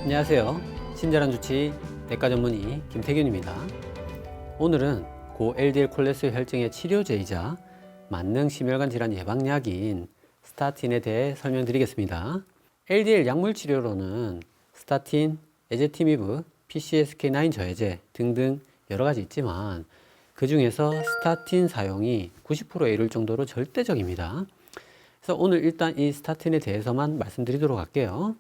안녕하세요. 친절한 주치 내과 전문의 김태균입니다. 오늘은 고 LDL 콜레스테롤 혈증의 치료제이자 만능 심혈관 질환 예방약인 스타틴에 대해 설명드리겠습니다. LDL 약물 치료로는 스타틴, 에제티미브, PCSK9 저해제 등등 여러 가지 있지만 그 중에서 스타틴 사용이 90%에 이를 정도로 절대적입니다. 그래서 오늘 일단 이 스타틴에 대해서만 말씀드리도록 할게요.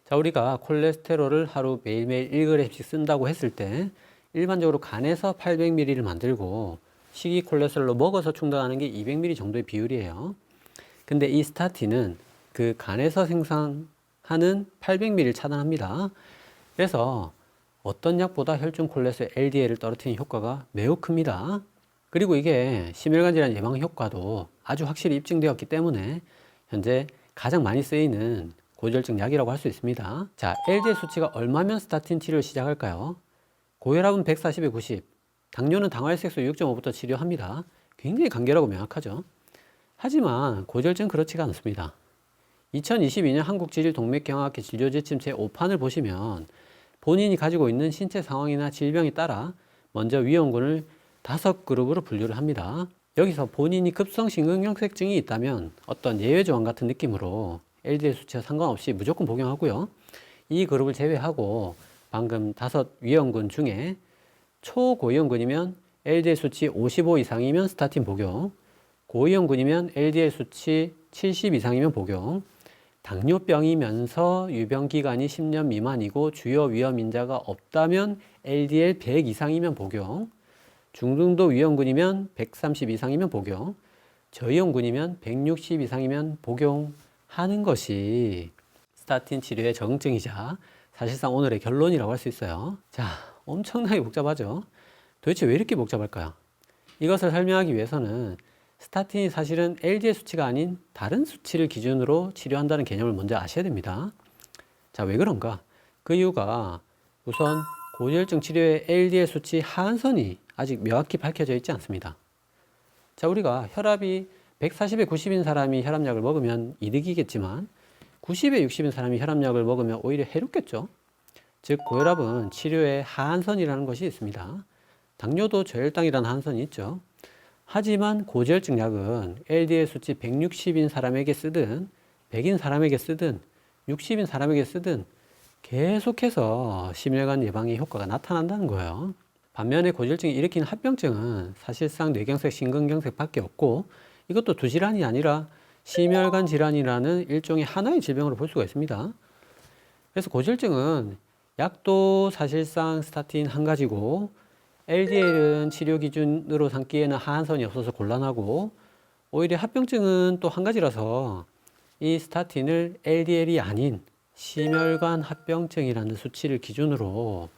자, 우리가 콜레스테롤을 하루 매일매일 1g씩 쓴다고 했을 때 일반적으로 간에서 800ml를 만들고 식이 콜레스테롤로 먹어서 충당하는 게 200ml 정도의 비율이에요. 근데 이 스타틴은 그 간에서 생산하는 800ml를 차단합니다. 그래서 어떤 약보다 혈중 콜레스테롤 LDL을 떨어뜨리는 효과가 매우 큽니다. 그리고 이게 심혈관 질환 예방 효과도 아주 확실히 입증되었기 때문에 현재 가장 많이 쓰이는 고지혈증 약이라고 할 수 있습니다. 자, LDL 수치가 얼마면 스타틴 치료를 시작할까요? 고혈압은 140에 90, 당뇨는 당화혈색소 6.5부터 치료합니다. 굉장히 간결하고 명확하죠. 하지만 고지혈증은 그렇지가 않습니다. 2022년 한국지질동맥경화학회 진료지침 제5판을 보시면 본인이 가지고 있는 신체 상황이나 질병에 따라 먼저 위험군을 5그룹으로 분류를 합니다. 여기서 본인이 급성 심근경색증이 있다면 어떤 예외조항 같은 느낌으로 LDL 수치와 상관없이 무조건 복용하고요. 이 그룹을 제외하고 방금 5 위험군 중에 초고위험군이면 LDL 수치 55 이상이면 스타틴 복용, 고위험군이면 LDL 수치 70 이상이면 복용, 당뇨병이면서 유병기간이 10년 미만이고 주요 위험인자가 없다면 LDL 100 이상이면 복용, 중등도 위험군이면 130 이상이면 복용, 저위험군이면 160 이상이면 복용하는 것이 스타틴 치료의 적응증이자 사실상 오늘의 결론이라고 할 수 있어요. 자, 엄청나게 복잡하죠? 도대체 왜 이렇게 복잡할까요? 이것을 설명하기 위해서는 스타틴이 사실은 LDL 수치가 아닌 다른 수치를 기준으로 치료한다는 개념을 먼저 아셔야 됩니다. 자, 왜 그런가? 그 이유가 우선 고지혈증 치료의 LDL 수치 하한선이 아직 명확히 밝혀져 있지 않습니다. 자, 우리가 혈압이 140에 90인 사람이 혈압약을 먹으면 이득이겠지만 90에 60인 사람이 혈압약을 먹으면 오히려 해롭겠죠. 즉 고혈압은 치료의 하한선이라는 것이 있습니다. 당뇨도 저혈당이라는 하한선이 있죠. 하지만 고지혈증 약은 LDL 수치 160인 사람에게 쓰든 100인 사람에게 쓰든 60인 사람에게 쓰든 계속해서 심혈관 예방의 효과가 나타난다는 거예요. 반면에 고지혈증이 일으키는 합병증은 사실상 뇌경색, 심근경색 밖에 없고 이것도 두 질환이 아니라 심혈관 질환이라는 일종의 하나의 질병으로 볼 수가 있습니다. 그래서 고지혈증은 약도 사실상 스타틴 한 가지고 LDL은 치료 기준으로 삼기에는 하한선이 없어서 곤란하고 오히려 합병증은 또 한 가지라서 이 스타틴을 LDL이 아닌 심혈관 합병증이라는 수치를 기준으로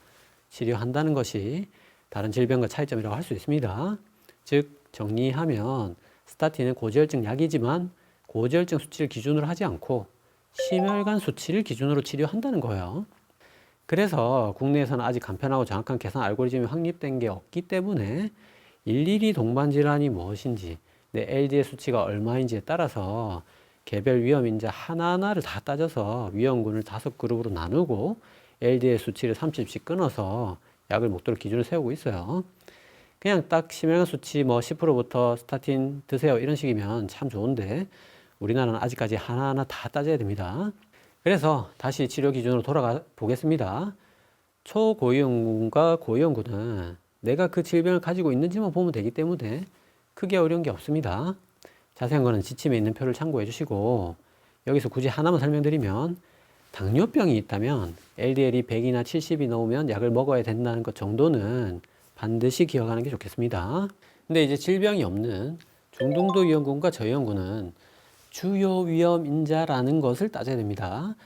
치료한다는 것이 다른 질병과 차이점이라고 할 수 있습니다. 즉 정리하면 스타틴은 고지혈증 약이지만 고지혈증 수치를 기준으로 하지 않고 심혈관 수치를 기준으로 치료한다는 거예요. 그래서 국내에서는 아직 간편하고 정확한 계산 알고리즘이 확립된 게 없기 때문에 일일이 동반 질환이 무엇인지, 내 LDL 수치가 얼마인지에 따라서 개별 위험인자 하나하나를 다 따져서 위험군을 5그룹으로 나누고 LDL 수치를 30씩 끊어서 약을 먹도록 기준을 세우고 있어요. 그냥 딱 심혈관 수치 뭐 10%부터 스타틴 드세요 이런 식이면 참 좋은데 우리나라는 아직까지 하나하나 다 따져야 됩니다. 그래서 다시 치료 기준으로 돌아가 보겠습니다. 초고위험군과 고위험군은 내가 그 질병을 가지고 있는지만 보면 되기 때문에 크게 어려운 게 없습니다. 자세한 거는 지침에 있는 표를 참고해 주시고 여기서 굳이 하나만 설명드리면 당뇨병이 있다면 LDL이 100이나 70이 넘으면 약을 먹어야 된다는 것 정도는 반드시 기억하는 게 좋겠습니다. 근데 이제 질병이 없는 중등도 위험군과 저위험군은 주요 위험인자라는 것을 따져야 됩니다.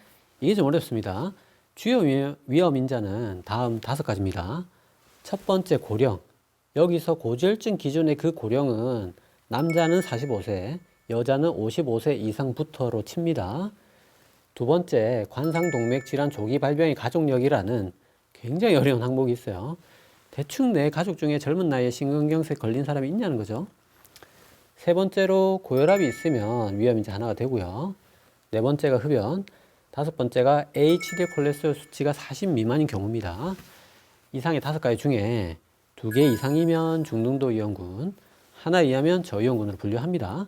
이게 좀 어렵습니다. 주요 위험인자는 다음 5가지입니다. 첫 번째 고령. 여기서 고지혈증 기준의 그 고령은 남자는 45세, 여자는 55세 이상부터로 칩니다. 두 번째, 관상동맥질환 조기 발병의 가족력이라는 굉장히 어려운 항목이 있어요. 대충 내 가족 중에 젊은 나이에 심근경색 걸린 사람이 있냐는 거죠. 세 번째로 고혈압이 있으면 위험인자 하나가 되고요. 네 번째가 흡연, 다섯 번째가 HDL 콜레스테롤 수치가 40 미만인 경우입니다. 이상의 5가지 중에 2개 이상이면 중등도 위험군, 하나 이하면 저위험군으로 분류합니다.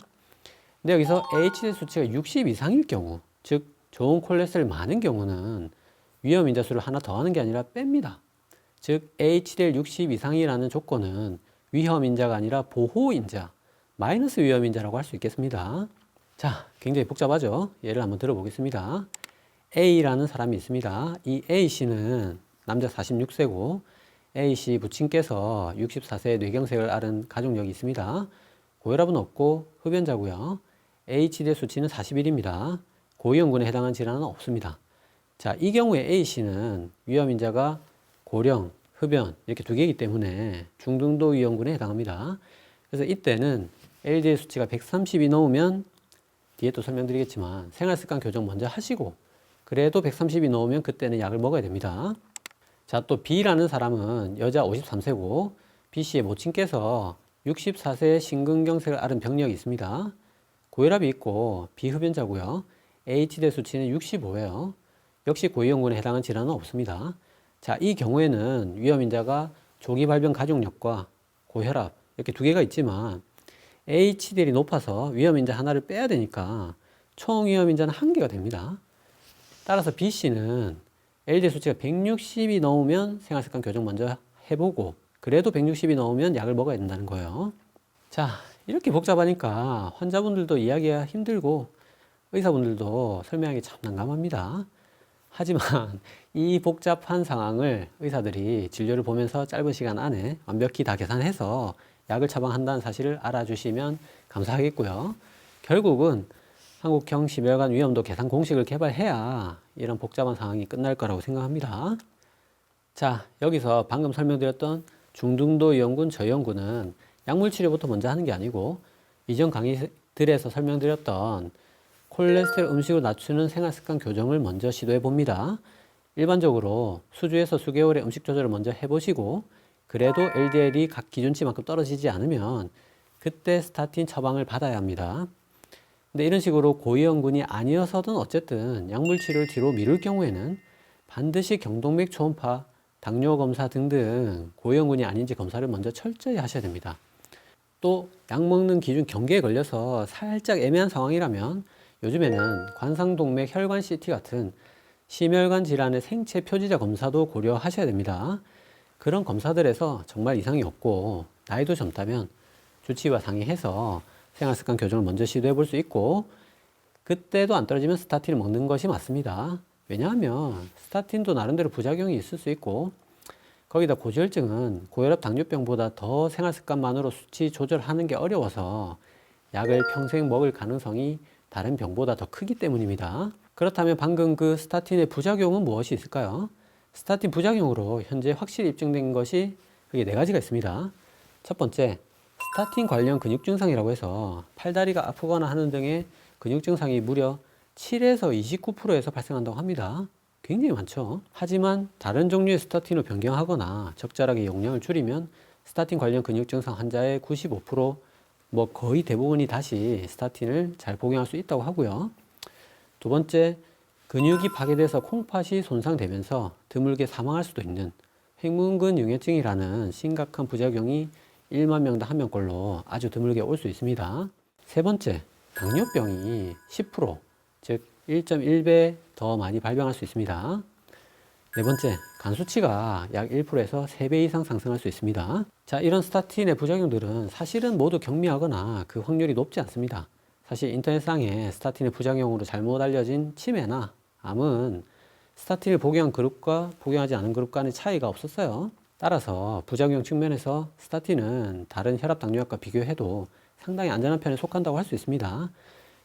근데 여기서 HDL 수치가 60 이상일 경우, 즉 좋은 콜레스테롤 많은 경우는 위험 인자수를 하나 더하는 게 아니라 뺍니다. 즉 HDL 60 이상이라는 조건은 위험 인자가 아니라 보호 인자, 마이너스 위험 인자라고 할 수 있겠습니다. 자, 굉장히 복잡하죠? 예를 한번 들어보겠습니다. A라는 사람이 있습니다. 이 A씨는 남자 46세고 A씨 부친께서 64세에 뇌경색을 앓은 가족력이 있습니다. 고혈압은 없고 흡연자고요. HDL 수치는 41입니다. 고위험군에 해당하는 질환은 없습니다. 자, 이 경우에 A씨는 위험인자가 고령, 흡연 이렇게 2개이기 때문에 중등도 위험군에 해당합니다. 그래서 이때는 LDL 수치가 130이 넘으면 뒤에 또 설명드리겠지만 생활습관 교정 먼저 하시고 그래도 130이 넘으면 그때는 약을 먹어야 됩니다. 자, 또 B라는 사람은 여자 53세고 B씨의 모친께서 64세에 심근경색을 앓은 병력이 있습니다. 고혈압이 있고 비흡연자고요. HDL 수치는 65예요. 역시 고위험군에 해당하는 질환은 없습니다. 자, 이 경우에는 위험인자가 조기 발병 가족력과 고혈압 이렇게 2개가 있지만 HDL이 높아서 위험인자 하나를 빼야 되니까 총 위험인자는 1개가 됩니다. 따라서 B씨는 LDL 수치가 160이 넘으면 생활습관 교정 먼저 해보고 그래도 160이 넘으면 약을 먹어야 된다는 거예요. 자, 이렇게 복잡하니까 환자분들도 이해하기가 힘들고 의사분들도 설명하기 참 난감합니다. 하지만 이 복잡한 상황을 의사들이 진료를 보면서 짧은 시간 안에 완벽히 다 계산해서 약을 처방한다는 사실을 알아주시면 감사하겠고요. 결국은 한국형 심혈관 위험도 계산 공식을 개발해야 이런 복잡한 상황이 끝날 거라고 생각합니다. 자, 여기서 방금 설명드렸던 중등도 위험군, 저위험군은 약물 치료부터 먼저 하는 게 아니고 이전 강의들에서 설명드렸던 콜레스테롤 음식으로 낮추는 생활습관 교정을 먼저 시도해 봅니다. 일반적으로 수주에서 수개월의 음식 조절을 먼저 해보시고 그래도 LDL이 각 기준치만큼 떨어지지 않으면 그때 스타틴 처방을 받아야 합니다. 근데 이런 식으로 고위험군이 아니어서든 어쨌든 약물 치료를 뒤로 미룰 경우에는 반드시 경동맥 초음파, 당뇨 검사 등등 고위험군이 아닌지 검사를 먼저 철저히 하셔야 됩니다. 또 약 먹는 기준 경계에 걸려서 살짝 애매한 상황이라면 요즘에는 관상동맥 혈관 CT 같은 심혈관 질환의 생체 표지자 검사도 고려하셔야 됩니다. 그런 검사들에서 정말 이상이 없고 나이도 젊다면 주치의와 상의해서 생활습관 교정을 먼저 시도해 볼 수 있고 그때도 안 떨어지면 스타틴을 먹는 것이 맞습니다. 왜냐하면 스타틴도 나름대로 부작용이 있을 수 있고 거기다 고지혈증은 고혈압 당뇨병보다 더 생활습관만으로 수치 조절하는 게 어려워서 약을 평생 먹을 가능성이 다른 병보다 더 크기 때문입니다. 그렇다면 방금 그 스타틴의 부작용은 무엇이 있을까요? 스타틴 부작용으로 현재 확실히 입증된 것이 크게 4가지가 있습니다. 첫 번째, 스타틴 관련 근육 증상이라고 해서 팔다리가 아프거나 하는 등의 근육 증상이 무려 7에서 29%에서 발생한다고 합니다. 굉장히 많죠. 하지만 다른 종류의 스타틴으로 변경하거나 적절하게 용량을 줄이면 스타틴 관련 근육 증상 환자의 95%, 뭐 거의 대부분이 다시 스타틴을 잘 복용할 수 있다고 하고요. 두 번째, 근육이 파괴돼서 콩팥이 손상되면서 드물게 사망할 수도 있는 횡문근 융해증이라는 심각한 부작용이 1만 명당 1명꼴로 아주 드물게 올 수 있습니다. 세 번째, 당뇨병이 10%, 즉 1.1배 더 많이 발병할 수 있습니다. 네 번째, 간 수치가 약 1%에서 3배 이상 상승할 수 있습니다. 자, 이런 스타틴의 부작용들은 사실은 모두 경미하거나 그 확률이 높지 않습니다. 사실 인터넷상에 스타틴의 부작용으로 잘못 알려진 치매나 암은 스타틴을 복용한 그룹과 복용하지 않은 그룹 간의 차이가 없었어요. 따라서 부작용 측면에서 스타틴은 다른 혈압 당뇨약과 비교해도 상당히 안전한 편에 속한다고 할 수 있습니다.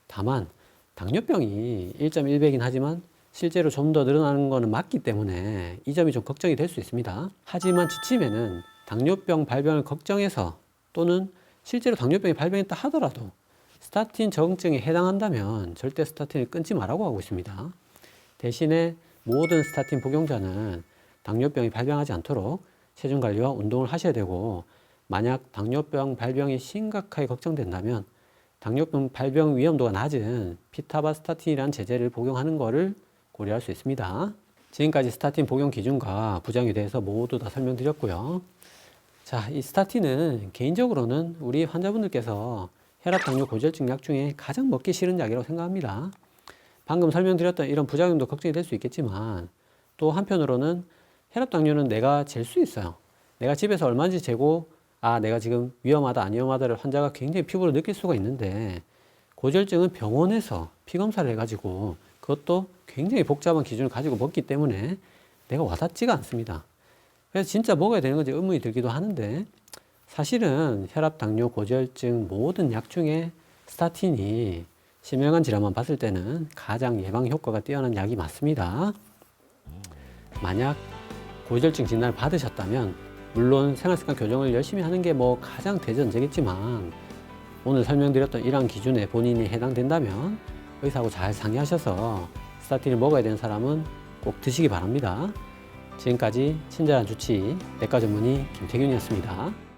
다만 당뇨병이 1.1배이긴 하지만 실제로 좀 더 늘어나는 것은 맞기 때문에 이 점이 좀 걱정이 될 수 있습니다. 하지만 지침에는 당뇨병 발병을 걱정해서 또는 실제로 당뇨병이 발병했다 하더라도 스타틴 적응증에 해당한다면 절대 스타틴을 끊지 말라고 하고 있습니다. 대신에 모든 스타틴 복용자는 당뇨병이 발병하지 않도록 체중 관리와 운동을 하셔야 되고 만약 당뇨병 발병이 심각하게 걱정된다면 당뇨병 발병 위험도가 낮은 피타바스타틴이라는 제제를 복용하는 것을 고려할 수 있습니다. 지금까지 스타틴 복용 기준과 부작용에 대해서 모두 다 설명드렸고요. 자, 이 스타틴은 개인적으로는 우리 환자분들께서 혈압, 당뇨, 고지혈증 약 중에 가장 먹기 싫은 약이라고 생각합니다. 방금 설명드렸던 이런 부작용도 걱정이 될 수 있겠지만 또 한편으로는 혈압, 당뇨는 내가 잴 수 있어요. 내가 집에서 얼마인지 재고 내가 지금 위험하다, 안 위험하다를 환자가 굉장히 피부로 느낄 수가 있는데 고지혈증은 병원에서 피검사를 해가지고 그것도 굉장히 복잡한 기준을 가지고 먹기 때문에 내가 와닿지가 않습니다. 그래서 진짜 먹어야 되는 건지 의문이 들기도 하는데 사실은 혈압, 당뇨, 고지혈증 모든 약 중에 스타틴이 심혈관 질환만 봤을 때는 가장 예방 효과가 뛰어난 약이 맞습니다. 만약 고지혈증 진단을 받으셨다면 물론 생활습관 교정을 열심히 하는 게 뭐 가장 대전제겠지만 오늘 설명드렸던 이러한 기준에 본인이 해당된다면 의사하고 잘 상의하셔서 스타틴을 먹어야 되는 사람은 꼭 드시기 바랍니다. 지금까지 친절한 주치 내과 전문의 김태균이었습니다.